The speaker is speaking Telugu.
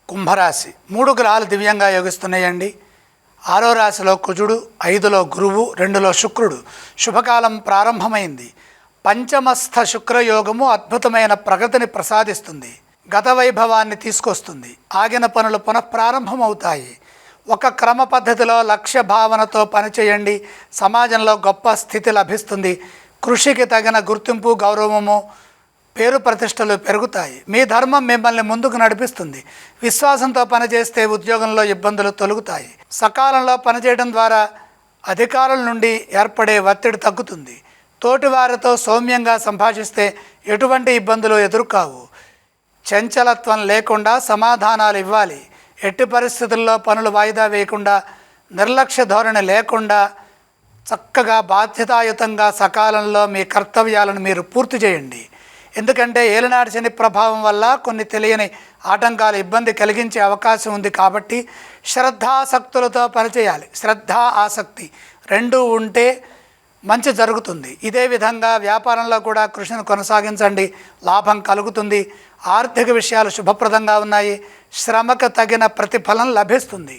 కుంభరాశి 3 గ్రహాలు దివ్యంగా యోగిస్తున్నాయండి. 6వ రాశిలో కుజుడు, 5లో గురువు, 2లో శుక్రుడు. శుభకాలం ప్రారంభమైంది. పంచమస్థ శుక్రయోగము అద్భుతమైన ప్రగతిని ప్రసాదిస్తుంది. గత వైభవాన్ని తీసుకొస్తుంది. ఆగిన పనులు పునఃప్రారంభమవుతాయి. ఒక క్రమ పద్ధతిలో లక్ష్య భావనతో పనిచేయండి. సమాజంలో గొప్ప స్థితి లభిస్తుంది. కృషికి తగిన గుర్తింపు, గౌరవము, పేరు ప్రతిష్టలు పెరుగుతాయి. మీ ధర్మం మిమ్మల్ని ముందుకు నడిపిస్తుంది. విశ్వాసంతో పనిచేస్తే ఉద్యోగంలో ఇబ్బందులు తొలగుతాయి. సకాలంలో పనిచేయడం ద్వారా అధికారుల నుండి ఏర్పడే ఒత్తిడి తగ్గుతుంది. తోటివారితో సౌమ్యంగా సంభాషిస్తే ఎటువంటి ఇబ్బందులు ఎదురుకావు. చంచలత్వం లేకుండా సమాధానాలు ఇవ్వాలి. ఎట్టి పరిస్థితుల్లో పనులు వాయిదా వేయకుండా, నిర్లక్ష్య ధోరణి లేకుండా చక్కగా బాధ్యతాయుతంగా సకాలంలో మీ కర్తవ్యాలను మీరు పూర్తి చేయండి. ఎందుకంటే ఏలినాటి శని ప్రభావం వల్ల కొన్ని తెలియని ఆటంకాలు ఇబ్బంది కలిగించే అవకాశం ఉంది. కాబట్టి శ్రద్ధాసక్తులతో పనిచేయాలి. శ్రద్ధ, ఆసక్తి రెండూ ఉంటే మంచి జరుగుతుంది. ఇదే విధంగా వ్యాపారంలో కూడా కృషిని కొనసాగించండి. లాభం కలుగుతుంది. ఆర్థిక విషయాలు శుభప్రదంగా ఉన్నాయి. శ్రమకు తగిన ప్రతిఫలం లభిస్తుంది.